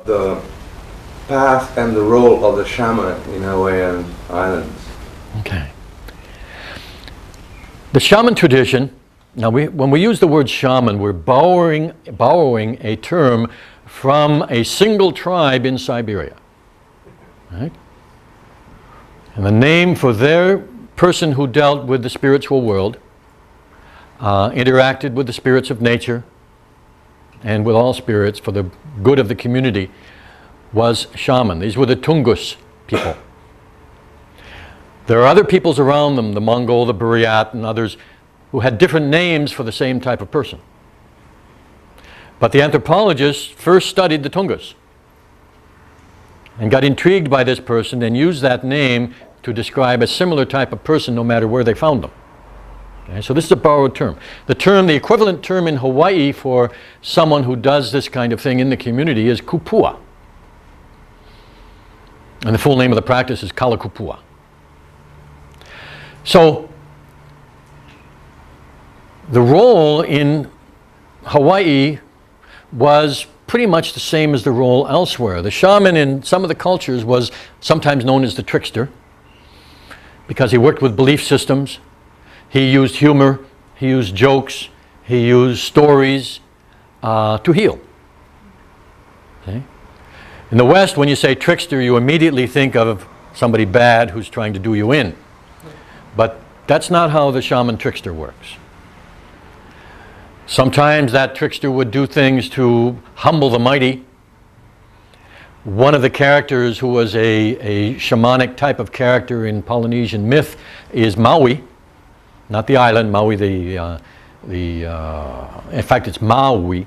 the path and the role of the shaman in Hawaiian Islands. Okay. The shaman tradition, now when we use the word shaman, we're borrowing a term from a single tribe in Siberia. Right? And the name for their person who dealt with the spiritual world, interacted with the spirits of nature and with all spirits for the good of the community, was shaman. These were the Tungus people. There are other peoples around them, the Mongol, the Buryat, and others, who had different names for the same type of person. But the anthropologists first studied the Tungus and got intrigued by this person and used that name to describe a similar type of person no matter where they found them. Okay, so this is a borrowed term. The equivalent term in Hawaii for someone who does this kind of thing in the community is kupua. And the full name of the practice is kalakupua. So the role in Hawaii was pretty much the same as the role elsewhere. The shaman in some of the cultures was sometimes known as the trickster because he worked with belief systems. He used humor, he used jokes, he used stories to heal. Okay? In the West, when you say trickster, you immediately think of somebody bad who's trying to do you in. But that's not how the shaman trickster works. Sometimes that trickster would do things to humble the mighty. One of the characters who was a shamanic type of character in Polynesian myth is Maui. Not the island, Maui, in fact it's Maui,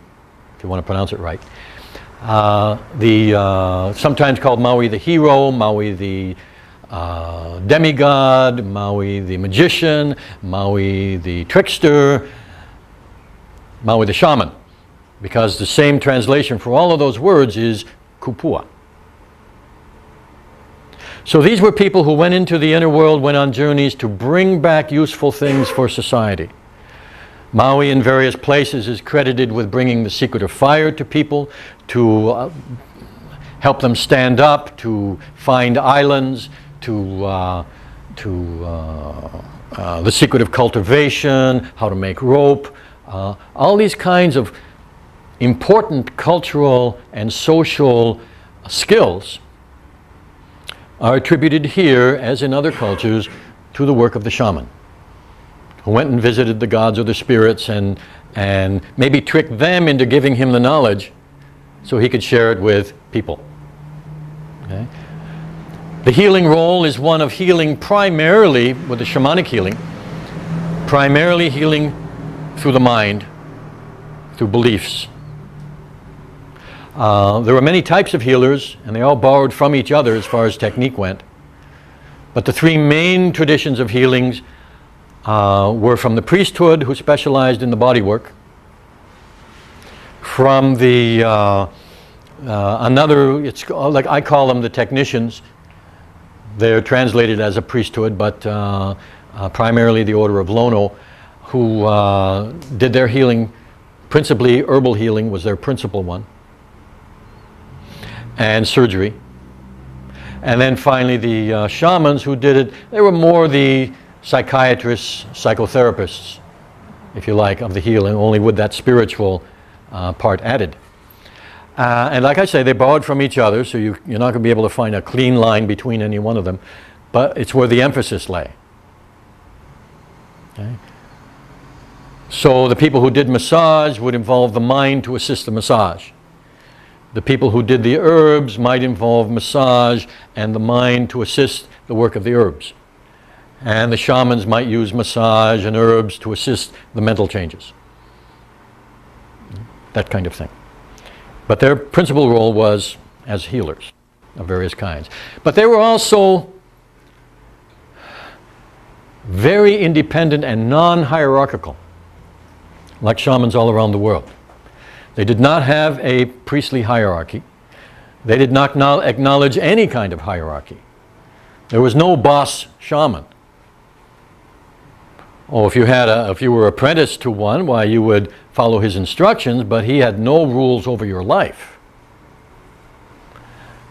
if you want to pronounce it right. Sometimes called Maui the hero, Maui the demigod, Maui the magician, Maui the trickster, Maui the shaman, because the same translation for all of those words is kupua. So these were people who went into the inner world, went on journeys to bring back useful things for society. Maui in various places is credited with bringing the secret of fire to people, to help them stand up, to find islands, the secret of cultivation, how to make rope, all these kinds of important cultural and social skills are attributed here, as in other cultures, to the work of the shaman, who went and visited the gods or the spirits and maybe tricked them into giving him the knowledge so he could share it with people. Okay? The healing role is one of healing primarily, with the shamanic healing, primarily healing through the mind, through beliefs. There were many types of healers, and they all borrowed from each other as far as technique went. But the three main traditions of healings were from the priesthood, who specialized in the body work, from the it's like I call them the technicians. They're translated as a priesthood, but primarily the order of Lono, who did their healing, principally herbal healing was their principal one, and surgery. And then finally the shamans who did it, they were more the psychiatrists, psychotherapists, if you like, of the healing, only with that spiritual part added. And like I say, they borrowed from each other, so you're not going to be able to find a clean line between any one of them, but it's where the emphasis lay. Okay? So the people who did massage would involve the mind to assist the massage. The people who did the herbs might involve massage and the mind to assist the work of the herbs. And the shamans might use massage and herbs to assist the mental changes. That kind of thing. But their principal role was as healers of various kinds. But they were also very independent and non-hierarchical, like shamans all around the world. They did not have a priestly hierarchy. They did not acknowledge any kind of hierarchy. There was no boss shaman. Oh, if you were apprenticed to one, why, you would follow his instructions, but he had no rules over your life.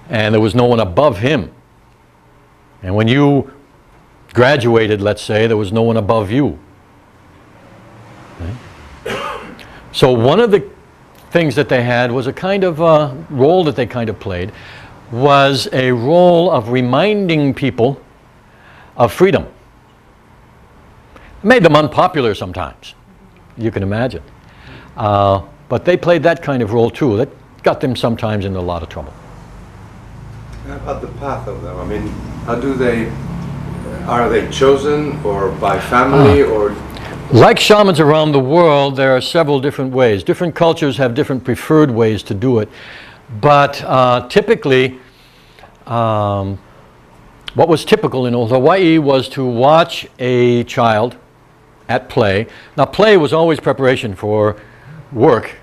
and there was no one above him. And when you graduated, let's say, there was no one above you. Okay? So one of the things that they had was a kind of role that they kind of played, was a role of reminding people of freedom. It made them unpopular sometimes, you can imagine. But they played that kind of role too. That got them sometimes into a lot of trouble. How about the path of them? I mean, how do they, are they chosen or by family or? Like shamans around the world, there are several different ways. Different cultures have different preferred ways to do it. But typically, what was typical in Hawaii was to watch a child at play. Now, play was always preparation for work,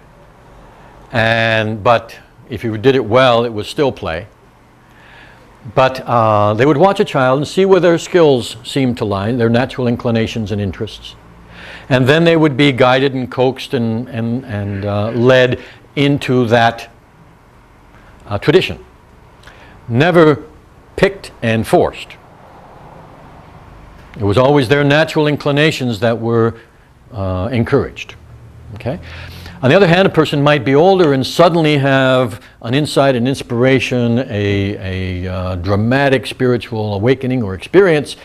but if you did it well, it was still play. But they would watch a child and see where their skills seemed to lie, their natural inclinations and interests. And then they would be guided and coaxed and led into that tradition. Never picked and forced. It was always their natural inclinations that were encouraged. Okay? On the other hand, a person might be older and suddenly have an insight, an inspiration, a dramatic spiritual awakening or experience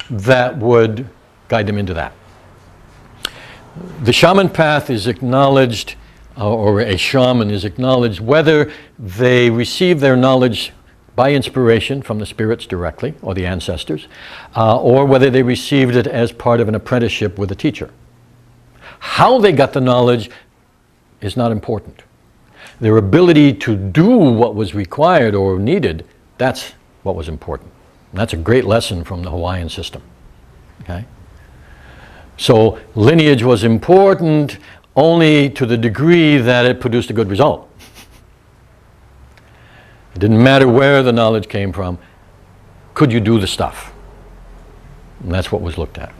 that would guide them into that. The shaman path is acknowledged, or a shaman is acknowledged, whether they receive their knowledge by inspiration from the spirits directly, or the ancestors, or whether they received it as part of an apprenticeship with a teacher. How they got the knowledge is not important. Their ability to do what was required or needed, that's what was important. And that's a great lesson from the Hawaiian system. Okay? So lineage was important only to the degree that it produced a good result. It didn't matter where the knowledge came from. Could you do the stuff? And that's what was looked at.